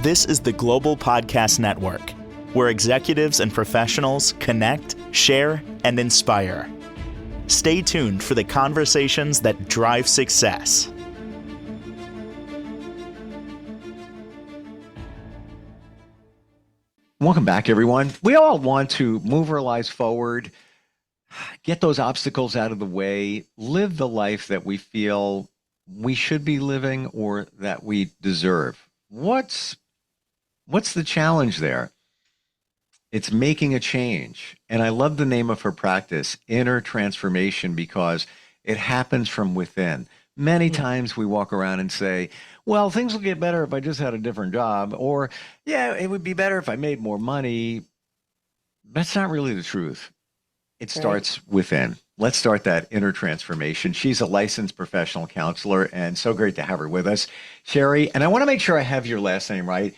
This is the Global Podcast Network, where executives and professionals connect, share, and inspire. Stay tuned for the conversations that drive success. Welcome back, everyone. We all want to move our lives forward, get those obstacles out of the way, live the life that we feel we should be living or that we deserve. What's the challenge there? It's making a change. And I love the name of her practice, Inner Transformation, because it happens from within. Many times we walk around and say, well, things will get better if I just had a different job, or yeah, it would be better if I made more money. That's not really the truth. It starts within. Let's start that inner transformation. She's a licensed professional counselor, and so great to have her with us. Shari, and I want to make sure I have your last name right.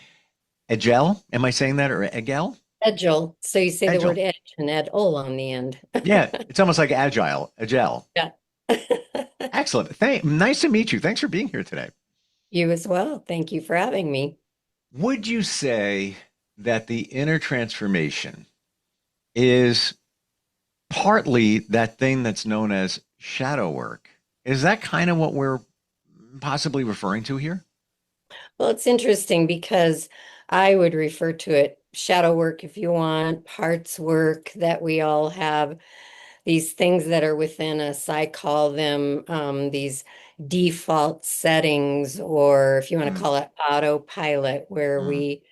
Edgell, am I saying that, or Edgell? Edgell. So you say Edgell. the word edge and add "ol" on the end. Yeah, it's almost like agile, Edgell. Yeah. Excellent. Nice to meet you. Thanks for being here today. You as well. Thank you for having me. Would you say that the inner transformation is partly that thing that's known as shadow work? Is that kind of what we're possibly referring to here? Well, it's interesting because I would refer to it shadow work if you want, parts work that we all have, these things that are within us. I call them these default settings, or if you want to call it autopilot, where we,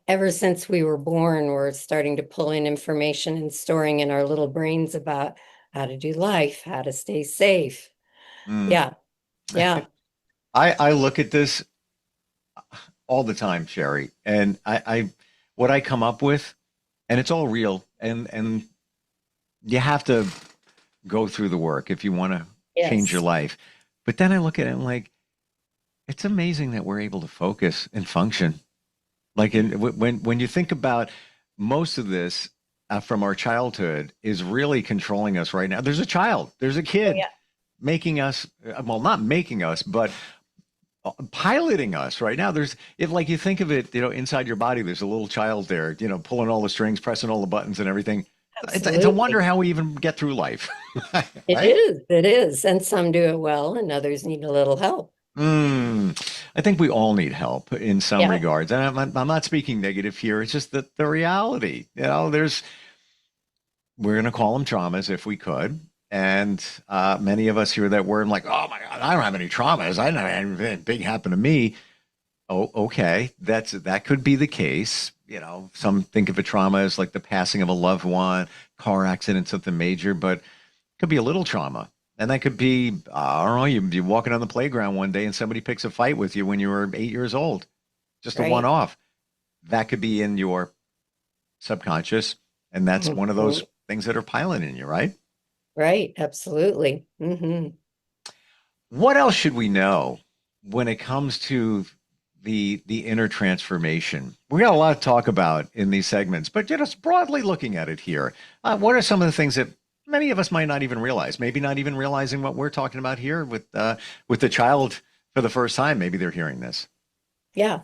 ever since we were born, we're starting to pull in information and storing in our little brains about how to do life, how to stay safe. Yeah. Yeah. I look at this all the time, Shari, and I what I come up with, and it's all real, and you have to go through the work if you want to change your life. But then I look at it and like, it's amazing that we're able to focus and function. Like when you think about most of this from our childhood is really controlling us right now. There's a child, there's a kid making us, well, not making us, but piloting us right now. Like you think of it, inside your body, there's a little child there, pulling all the strings, pressing all the buttons and everything. It's a wonder how we even get through life. Right? It is. And some do it well and others need a little help. I think we all need help in some regards. And I'm not speaking negative here. It's just that the reality, we're going to call them traumas if we could. And many of us hear that word and like, oh my God, I don't have any traumas. I don't have anything big happen to me. Oh, okay. That could be the case. Some think of a trauma as like the passing of a loved one, car accident, something major, but it could be a little trauma. And that could be, I don't know, you're walking on the playground one day and somebody picks a fight with you when you were 8 years old. Just a one-off. That could be in your subconscious. And that's one of those things that are piloting you, right? Right. Absolutely. What else should we know when it comes to the inner transformation? We got a lot to talk about in these segments, but just broadly looking at it here, what are some of the things that many of us might not even realize? Maybe not even realizing what we're talking about here with the child for the first time. Maybe they're hearing this. Yeah.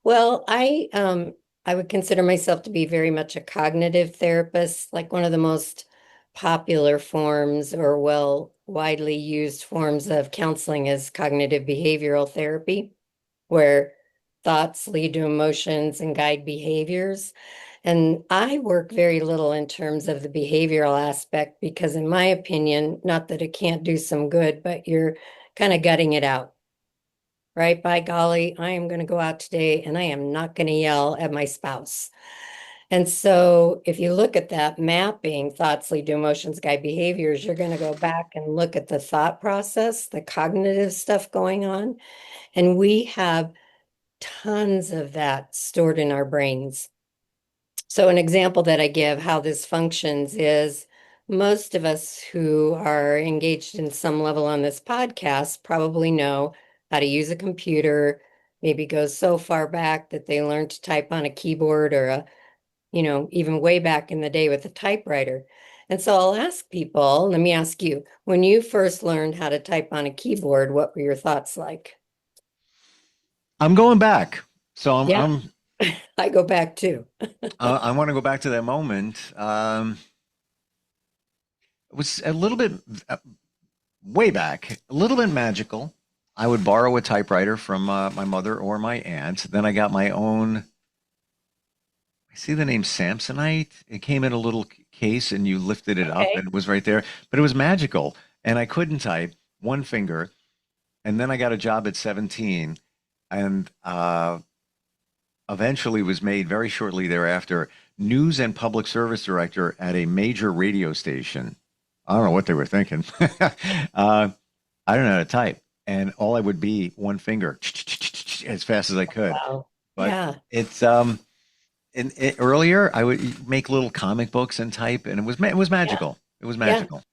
Well, I would consider myself to be very much a cognitive therapist. Like one of the most popular forms or widely used forms of counseling is cognitive behavioral therapy, where thoughts lead to emotions and guide behaviors. And I work very little in terms of the behavioral aspect because, in my opinion, not that it can't do some good, but you're kind of gutting it out, right? By golly, I am going to go out today and I am not going to yell at my spouse. And so if you look at that mapping, thoughts lead to emotions, guide behaviors, you're going to go back and look at the thought process, the cognitive stuff going on. And we have tons of that stored in our brains. So an example that I give how this functions is most of us who are engaged in some level on this podcast probably know how to use a computer, maybe goes so far back that they learned to type on a keyboard or even way back in the day with a typewriter. And so I'll ask people, let me ask you, when you first learned how to type on a keyboard, what were your thoughts like? I'm going back. So Yeah, I go back too. I want to go back to that moment. It was a little bit uh, way back, a little bit magical. I would borrow a typewriter from my mother or my aunt. Then I got my own. I see the name Samsonite. It came in a little case, and you lifted it up, Okay. and it was right there. But it was magical, and I couldn't type one finger. And then I got a job at 17, and eventually was made very shortly thereafter news and public service director at a major radio station. I don't know what they were thinking. I don't know how to type, and all I would be one finger as fast as I could. Wow. But Yeah. it's earlier I would make little comic books and type, and it was Yeah. magical. It was Yeah. magical.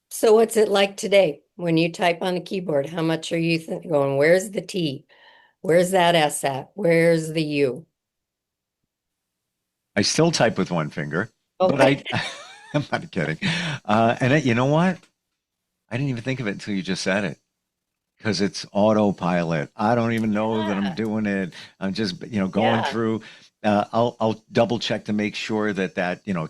So what's it like today when you type on the keyboard? How much are you going, where's the T? Where's that S at? Where's the U? I still type with one finger, but Okay. I'm not kidding. You know what? I didn't even think of it until you just said it. Because it's autopilot. I don't even know that I'm Yeah. doing it. I'm just, going Yeah. through. I'll double check to make sure that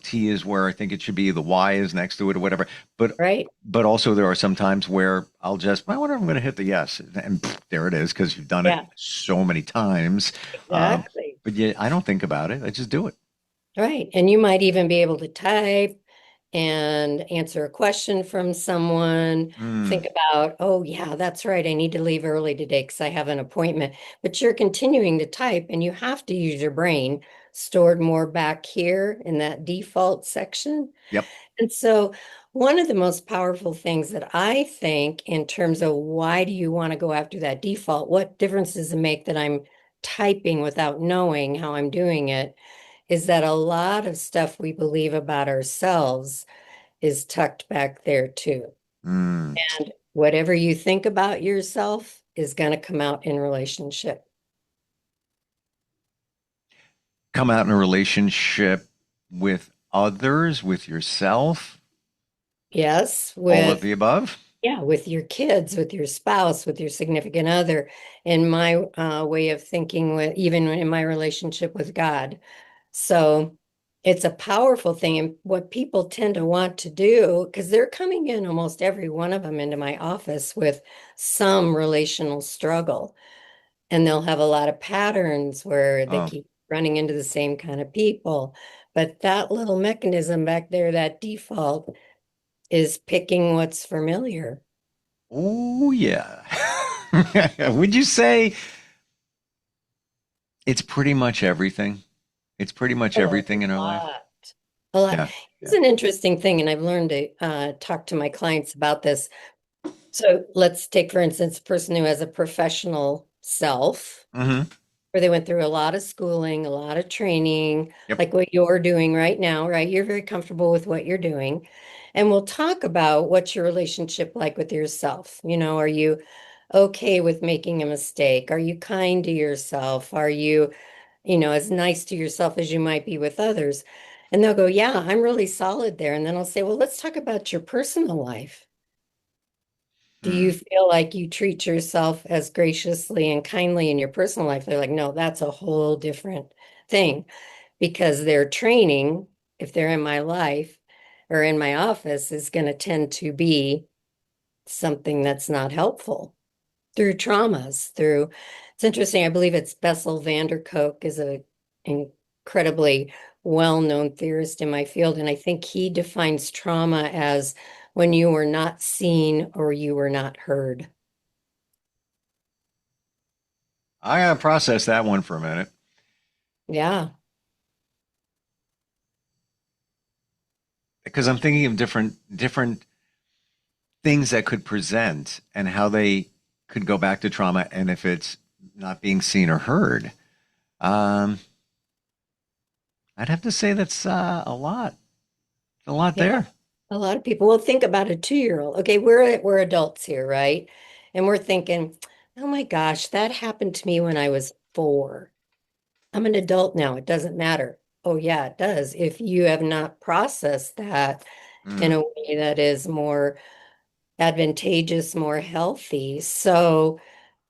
T is where I think it should be, the Y is next to it or whatever. But Right. but also there are some times where I wonder if I'm going to hit the yes, and there it is because you've done it Yeah. so many times. Um, Exactly. but yeah, I don't think about it. I just do it. Right. And you might even be able to type and answer a question from someone. Mm. Think about, oh, yeah, that's right. I need to leave early today because I have an appointment. But you're continuing to type and you have to use your brain stored more back here in that default section. Yep. And so, one of the most powerful things that I think in terms of why do you want to go after that default, what difference does it make that I'm typing without knowing how I'm doing it, is that a lot of stuff we believe about ourselves is tucked back there too. Mm. And whatever you think about yourself is going to come out in relationship. Come out in a relationship with others, with yourself, Yes, all of the above. yeah, with your kids, with your spouse, with your significant other. In my way of thinking, with even in my relationship with God. So it's a powerful thing. And what people tend to want to do, because they're coming in almost every one of them into my office with some relational struggle. And they'll have a lot of patterns where they Oh, keep running into the same kind of people. But that little mechanism back there, that default, is picking what's familiar. oh yeah. Would you say it's pretty much everything? It's pretty much Oh, everything in a our life. lot. A lot. Yeah. It's Yeah. an interesting thing, and I've learned to talk to my clients about this. So let's take, for instance, a person who has a professional self, Hmm. where they went through a lot of schooling, a lot of training, Yep. like what you're doing right now, right? You're very comfortable with what you're doing. And we'll talk about what's your relationship like with yourself. Are you okay with making a mistake? Are you kind to yourself? Are you, as nice to yourself as you might be with others? And they'll go, yeah, I'm really solid there. And then I'll say, well, let's talk about your personal life. Do Mm. you feel like you treat yourself as graciously and kindly in your personal life? They're like, no, that's a whole different thing because their training, if they're in my life or in my office, is going to tend to be something that's not helpful through traumas, through it's interesting. I believe it's Bessel van der Kolk is a incredibly well-known theorist in my field, and I think he defines trauma as when you were not seen or you were not heard. I gotta process that one for a minute Yeah. because I'm thinking of different things that could present and how they could go back to trauma, and if it's not being seen or heard. Um, I'd have to say that's a lot. A lot Yeah. there. A lot of people will think about a 2-year-old. Okay, we're adults here, right? And we're thinking, oh my gosh, that happened to me when I was 4. I'm an adult now. It doesn't matter. Oh, yeah, it does. If you have not processed that in Mm. a way that is more advantageous, more healthy. So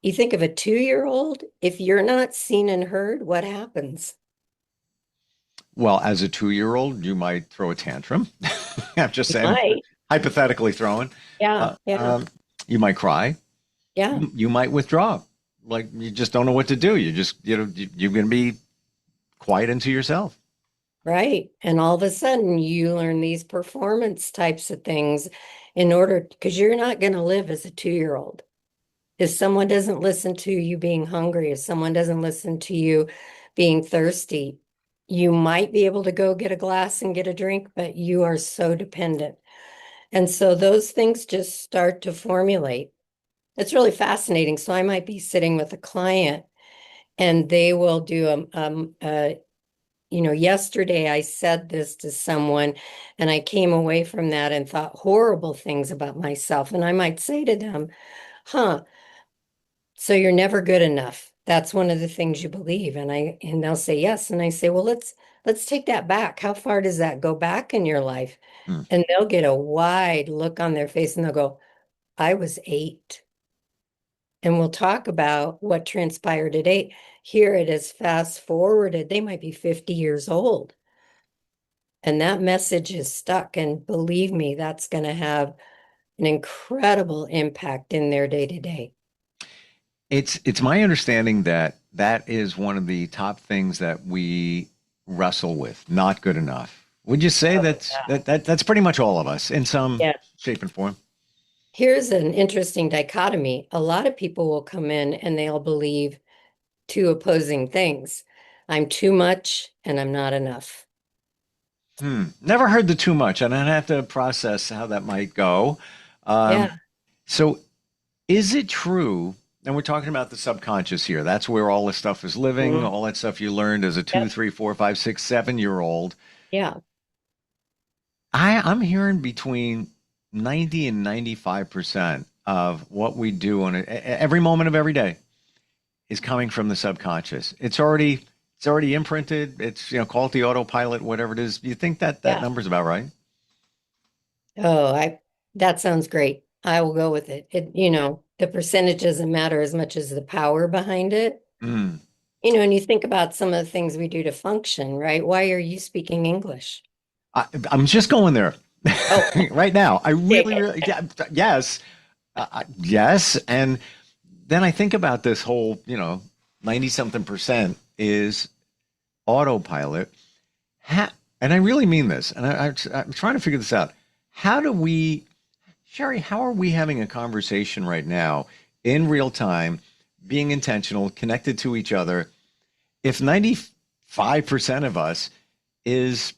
You think of a 2-year-old, if you're not seen and heard, what happens? Well, as a 2-year-old, you might throw a tantrum. I'm just You saying, might. hypothetically throwing. Yeah, Uh, yeah, um, you might cry. yeah, You might withdraw. Like you just don't know what to do. You just, you're going to be quiet into yourself. right. And all of a sudden you learn these performance types of things in order, because you're not going to live as a 2-year-old. If someone doesn't listen to you being hungry, if someone doesn't listen to you being thirsty, you might be able to go get a glass and get a drink, but you are so dependent. And so those things just start to formulate. It's really fascinating. So I might be sitting with a client and they will do yesterday I said this to someone and I came away from that and thought horrible things about myself. And I might say to them, huh, so you're never good enough. That's one of the things you believe. And they'll say yes. And I say, well, let's take that back. How far does that go back in your life? Hmm. And they'll get a wide look on their face and they'll go, I was 8. And we'll talk about what transpired at 8. Here it is fast forwarded. They might be 50 years old. And that message is stuck. And believe me, that's going to have an incredible impact in their day to day. It's my understanding that that is one of the top things that we wrestle with. Not good enough. Would you say Oh, that's pretty much all of us in some yeah. shape and form? Here's an interesting dichotomy. A lot of people will come in and they'll believe two opposing things. I'm too much and I'm not enough. Never heard the too much, and I'd have to process how that might go. Yeah. So, is it true? And we're talking about the subconscious here. That's where all this stuff is living, Mhm. all that stuff you learned as a two, Yep. three, four, five, 6, 7 year old. Yeah. I'm hearing between 90 and 95% of what we do on every moment of every day is coming from the subconscious. It's already imprinted. It's call it the autopilot, whatever it is. You think that Yeah. number's about right? Oh, that sounds great. I will go with it. The percentage doesn't matter as much as the power behind it. Mm. And you think about some of the things we do to function, right? Why are you speaking English? I'm just going there Oh, right now. I really, okay. really, yeah, yes, yes. And then I think about this whole, 90 something percent is autopilot. And I really mean this. And I'm trying to figure this out. How do we, Sherry, how are we having a conversation right now in real time, being intentional, connected to each other, if 95% of us is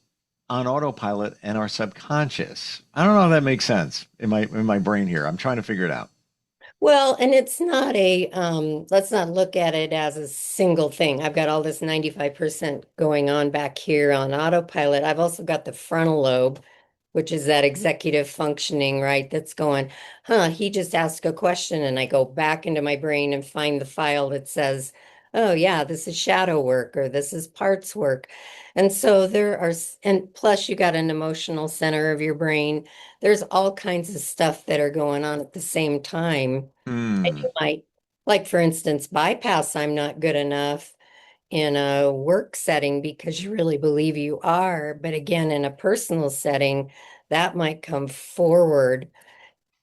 on autopilot and our subconscious? I don't know if that makes sense in my brain here. I'm trying to figure it out. Well, and it's not let's not look at it as a single thing. I've got all this 95% going on back here on autopilot. I've also got the frontal lobe, which is that executive functioning, right? That's going, he just asked a question, and I go back into my brain and find the file that says, oh yeah, this is shadow work or this is parts work. And so and plus you got an emotional center of your brain. There's all kinds of stuff that are going on at the same time. And Hmm. you might, like for instance, bypass, I'm not good enough in a work setting because you really believe you are. But again, in a personal setting, that might come forward.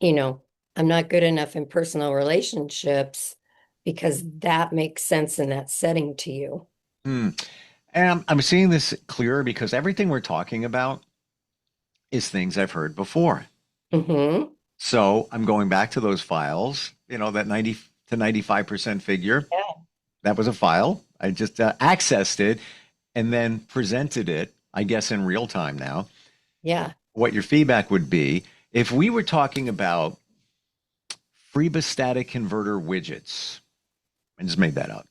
You know, I'm not good enough in personal relationships because that makes sense in that setting to you. Hmm. And I'm seeing this clearer because everything we're talking about is things I've heard before. Hmm. So I'm going back to those files, that 90 to 95% figure. Yeah. That was a file. I just accessed it and then presented it, I guess, in real time now. Yeah. What your feedback would be if we were talking about Freeba converter widgets. I just made that up.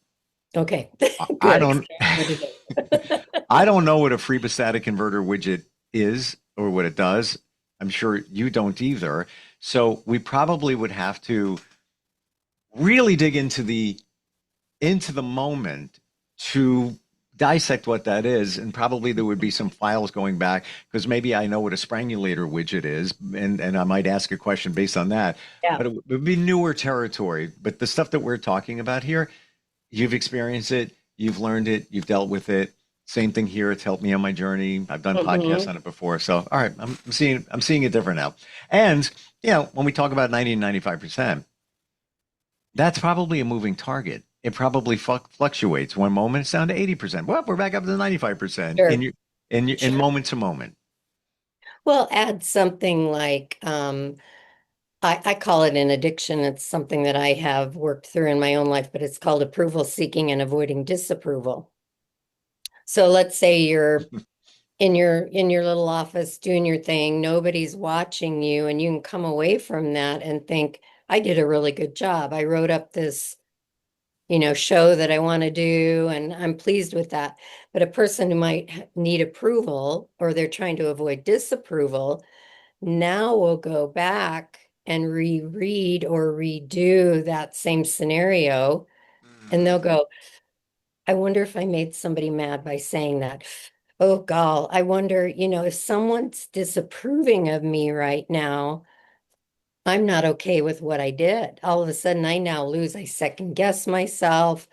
Okay. I Good. don't Explain what it is. I don't know what a Freeba converter widget is or what it does. I'm sure you don't either. So we probably would have to really dig into the moment to dissect what that is, and probably there would be some files going back because maybe I know what a sprangulator widget is, and I might ask a question based on that. Yeah. But it would be newer territory. But the stuff that we're talking about here, you've experienced it, you've learned it, you've dealt with it. Same thing here. It's helped me on my journey. I've done podcasts Hmm. on it before. So, all right, I'm seeing it different now. And, when we talk about 90 and 95%, that's probably a moving target. It probably fluctuates. One moment it's down to 80%. Well, we're back up to 95% Sure. in Sure. moment to moment. Well, add something like I call it an addiction. It's something that I have worked through in my own life, but it's called approval seeking and avoiding disapproval. So let's say you're in your little office doing your thing, nobody's watching you, and you can come away from that and think, I did a really good job. I wrote up this, show that I want to do, and I'm pleased with that. But a person who might need approval or they're trying to avoid disapproval now will go back and reread or redo that same scenario, and they'll go, I wonder if I made somebody mad by saying that. Oh, gall, I wonder, if someone's disapproving of me right now, I'm not okay with what I did. All of a sudden, I second guess myself.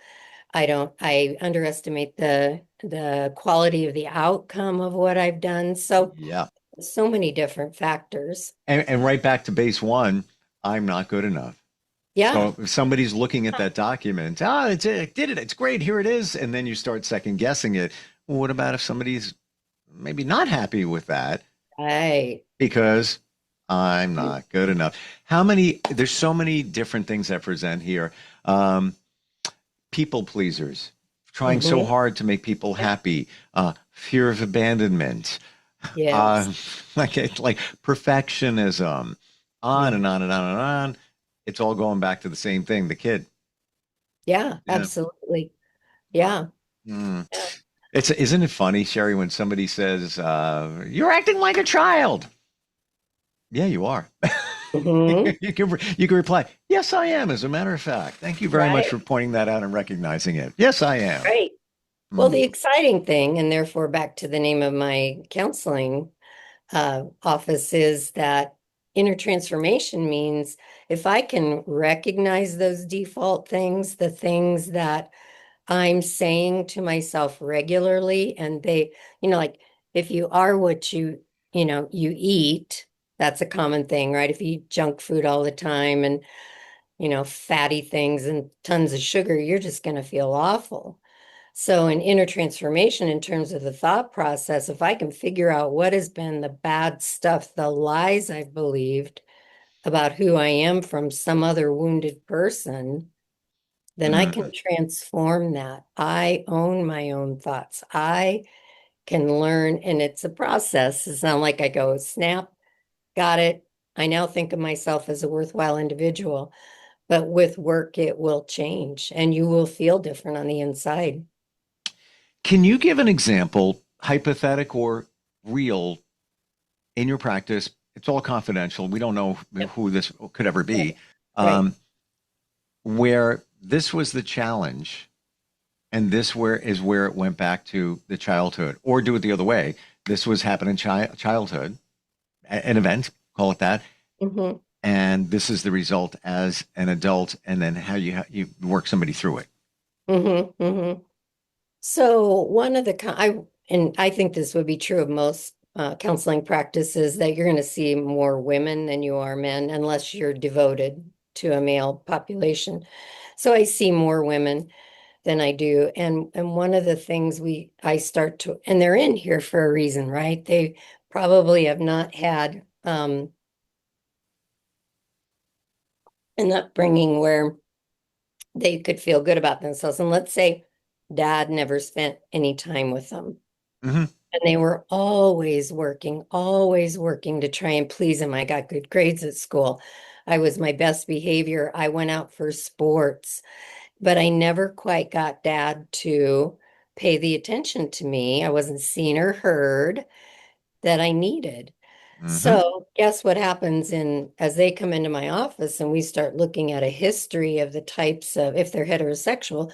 I underestimate the quality of the outcome of what I've done. Yeah. So many different factors. And right back to base one, I'm not good enough. Yeah. So if somebody's looking at that document, it did it. It's great. Here it is. And then you start second guessing it. Well, what about if somebody's maybe not happy with that Right. because I'm not good enough? There's so many different things that present here. Um, People pleasers, trying so Hmm. hard to make people happy, fear of abandonment, uh, Yes. like perfectionism, on Yeah. and on and on and on. It's all going back to the same thing, the kid. Yeah, Yeah. absolutely. Wow. Yeah. Mm. Yeah. Isn't it funny, Sherry, when somebody says, "You're acting like a child"? Yeah, you are. Hmm. You can reply, "Yes, I am." As a matter of fact, thank you very much Right. for pointing that out and recognizing it. Yes, I am. Right. Well, Mm. the exciting thing, and therefore back to the name of my counseling office, is that inner transformation means if I can recognize those default things, the things that I'm saying to myself regularly, and like if you are what you eat, that's a common thing, right? If you eat junk food all the time and, fatty things and tons of sugar, you're just going to feel awful. So, in inner transformation, in terms of the thought process, if I can figure out what has been the bad stuff, the lies I've believed about who I am from some other wounded person, then I can Mm. transform that. I own my own thoughts. I can learn, and it's a process. It's not like I go, snap, got it. I now think of myself as a worthwhile individual. But with work, it will change and you will feel different on the inside. Can you give an example, hypothetical or real, in your practice? It's all confidential. We don't know Yep. who this could ever Right. be, Right. um, where this was the challenge, and this where it went back to the childhood, or do it the other way. This was happening childhood, an event, call it that, Hmm. and this is the result as an adult, and then how you work somebody through it. Hmm. Hmm. So one of the and I think this would be true of most counseling practices, that you're going to see more women than you are men, unless you're devoted to a male population. So I see more women than I do, and one of the things I start to, and they're in here for a reason, right? They probably have not had an upbringing where they could feel good about themselves. And let's say dad never spent any time with them. Hmm. And they were always working to try and please him. I got good grades at school. I was my best behavior. I went out for sports, but I never quite got dad to pay the attention to me. I wasn't seen or heard that I needed. Hmm. So, guess what happens as they come into my office and we start looking at a history of the types of, if they're heterosexual,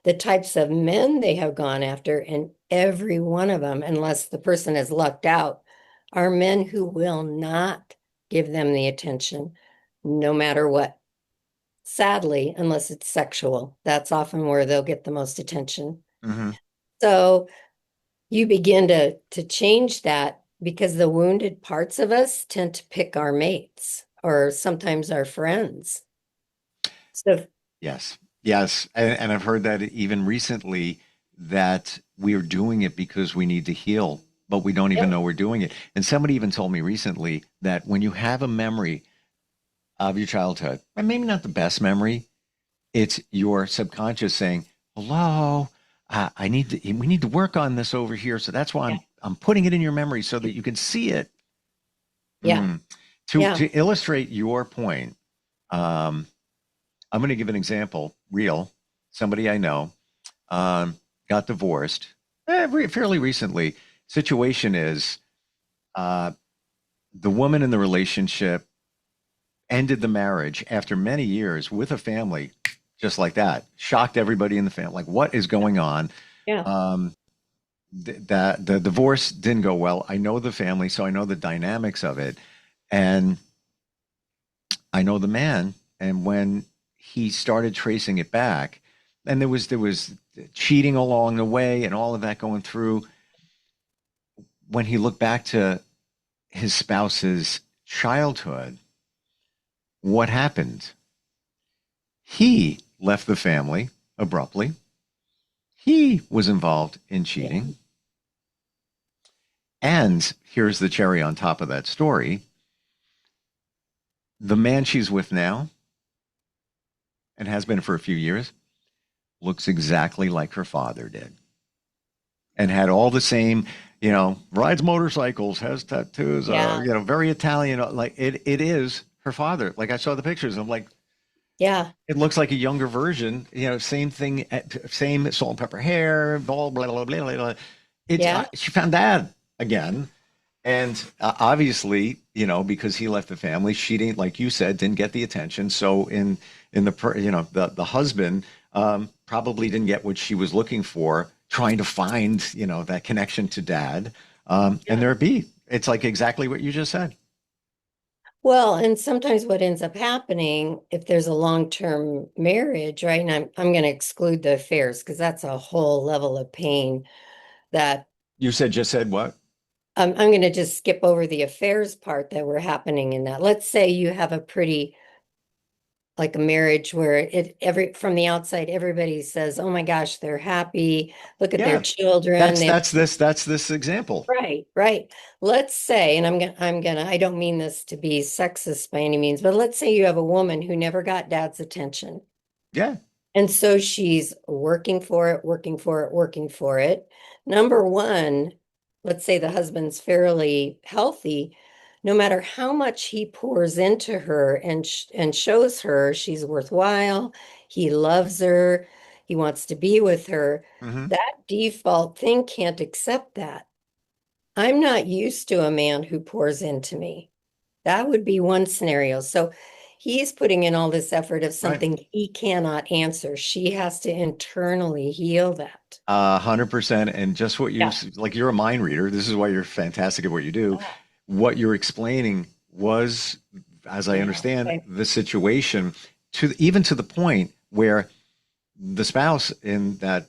the types of men they have gone after, and every one of them, unless the person has lucked out, are men who will not give them the attention, no matter what. Sadly, unless it's sexual, that's often where they'll get the most attention. Hmm. So you begin to change that because the wounded parts of us tend to pick our mates or sometimes our friends. So Yes. Yes. And I've heard that even recently that we are doing it because we need to heal, but we don't even yeah, know we're doing it. And somebody even told me recently that when you have a memory of your childhood, and maybe not the best memory, it's your subconscious saying, "Hello, we need to work on this over here." So that's why yeah, I'm putting it in your memory so that you can see it. yeah, Mm. yeah, To illustrate your point, um, I'm going to give an example. Real, somebody I know got divorced fairly recently. Situation is uh, the woman in the relationship ended the marriage after many years with a family, just like that. Shocked everybody in the family. Like, what is going on? yeah, Um, that the divorce didn't go well. I know the family, so I know the dynamics of it, and I know the man. And when he started tracing it back, and there was cheating along the way and all of that going through. When he looked back to his spouse's childhood, what happened? He left the family abruptly. He was involved in yeah, cheating. And here's the cherry on top of that story: the man she's with now, and has been for a few years, looks exactly like her father did, and had all the same, rides motorcycles, has tattoos, yeah, very Italian. Like it is her father. Like I saw the pictures. I'm like, yeah, it looks like a younger version. Same thing, same salt and pepper hair, blah blah blah blah blah. yeah, She found dad again, and obviously, because he left the family, she didn't, like you said, didn't get the attention. So in the husband probably didn't get what she was looking for, trying to find that connection to dad. And yeah. it's like exactly what you just said. Well, and sometimes what ends up happening if there's a long-term marriage, right? And I'm going to exclude the affairs because that's a whole level of pain that You just said what? I'm going to just skip over the affairs part that were happening in that. Let's say you have a pretty like a marriage where it every from the outside everybody says, "Oh my gosh, they're happy. Look at their Yeah, children. that's They that's this example. right, right." Let's say, and I'm gonna I don't mean this to be sexist by any means, but let's say you have a woman who never got dad's attention. Yeah. And so she's working for it, working for it, working for it. Number one, let's say the husband's fairly healthy. No matter how much he pours into her and shows her she's worthwhile, he loves her, he wants to be with her, Hmm. that default thing can't accept that. I'm not used to a man who pours into me. That would be one scenario. So he's putting in all this effort of Right. something he cannot answer. She has to internally heal that. 100%. And just what Yeah. like, you're a mind reader. This is why you're fantastic at what you do. What you're explaining was, as I Yeah. understand Okay. the situation, even to the point where the spouse in that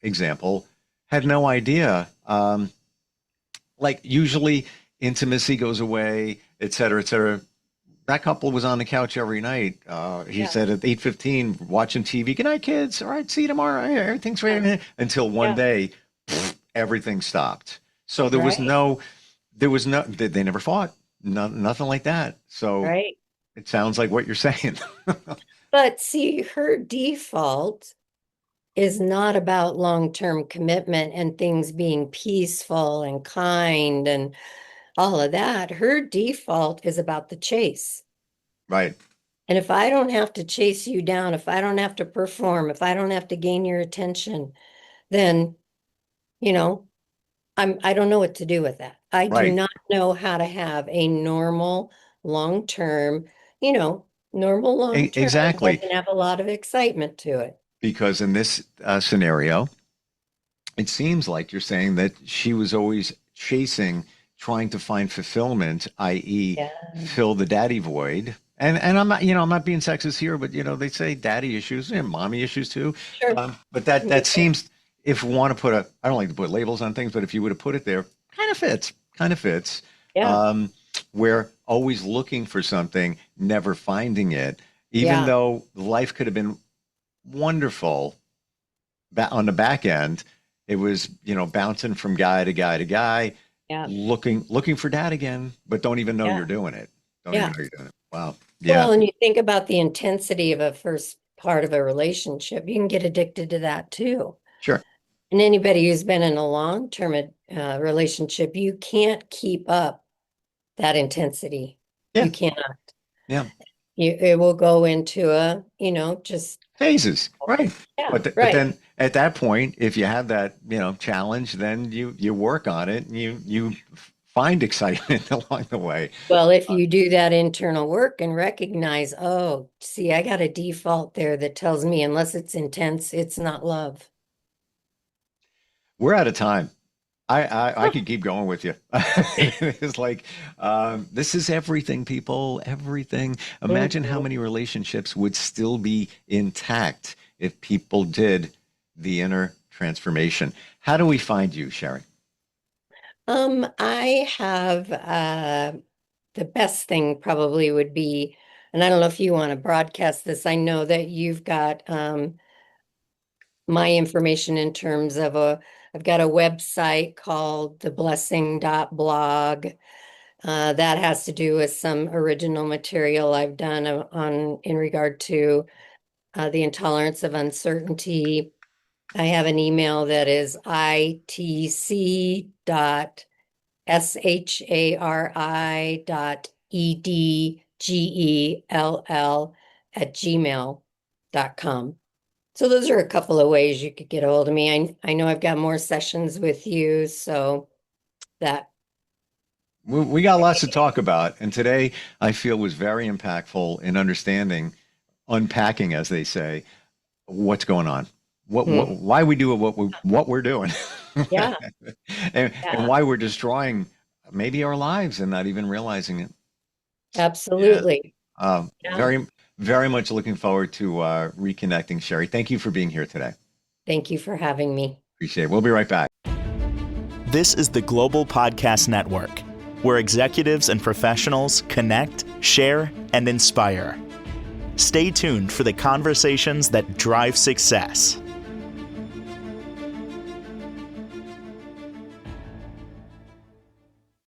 example had no idea. Like usually intimacy goes away, et cetera, et cetera. That couple was on the couch every night. He Yeah. said at 8:15, watching TV. Good night, kids. All right, see you tomorrow. Yeah, everything's Yeah. ready. Until one Yeah. day, everything stopped. So Right. there was no. They never fought. No, nothing like that. So Right. it sounds like what you're saying. But see, her default is not about long-term commitment and things being peaceful and kind and all of that. Her default is about the chase. Right. And if I don't have to chase you down, if I don't have to perform, if I don't have to gain your attention, then, you know, I don't know what to do with that. I do Right. not know how to have a normal, long-term, you know, normal long-term Exactly. doesn't have a lot of excitement to it. because in this scenario, it seems like you're saying that she was always chasing, trying to find fulfillment, i.e., Yeah. fill the daddy void. And I'm not, I'm not being sexist here, but they say daddy issues and mommy issues too. Sure. But that seems, if we want to put I don't like to put labels on things, but if you were to put it there, kind of fits. Yeah. We're always looking for something, never finding it, even Yeah. though life could have been wonderful on the back end. It was, bouncing from guy to guy to guy, Yeah. looking for dad again, but don't even know Yeah. you're doing it. Don't Yeah. even know you're doing it. Wow. Yeah. Well, and you think about the intensity of a first part of a relationship, you can get addicted to that too. Sure. And anybody who's been in a long-term relationship, you can't keep up that intensity. Yeah. You cannot. Yeah. It will go into a, just Phases. Right. yeah, But right. then at that point, if you have that, challenge, then you work on it and you find excitement along the way. Well, if you do that internal work and recognize, oh, see, I got a default there that tells me unless it's intense, it's not love. We're out of time. I could keep going with you. It's like, this is everything, people, everything. Imagine how many relationships would still be intact if people did the inner transformation. How do we find you, Shari? I have the best thing probably would be, and I don't know if you want to broadcast this. I know that you've got my information in terms of I've got a website called theblessing.blog. That has to do with some original material I've done in regard to the intolerance of uncertainty. I have an email that is itc.shari.edgell@gmail.com. So those are a couple of ways you could get a hold of me. I know I've got more sessions with you, so that. We got lots to talk about, and today I feel was very impactful in understanding, unpacking, as they say, what's going on, why we do what we're doing, Yeah. and Yeah. why we're destroying maybe our lives and not even realizing it. Absolutely. Yeah. Yeah. Very, very much looking forward to reconnecting, Shari. Thank you for being here today. Thank you for having me. Appreciate it. We'll be right back. This is the Global Podcast Network, where executives and professionals connect, share, and inspire. Stay tuned for the conversations that drive success.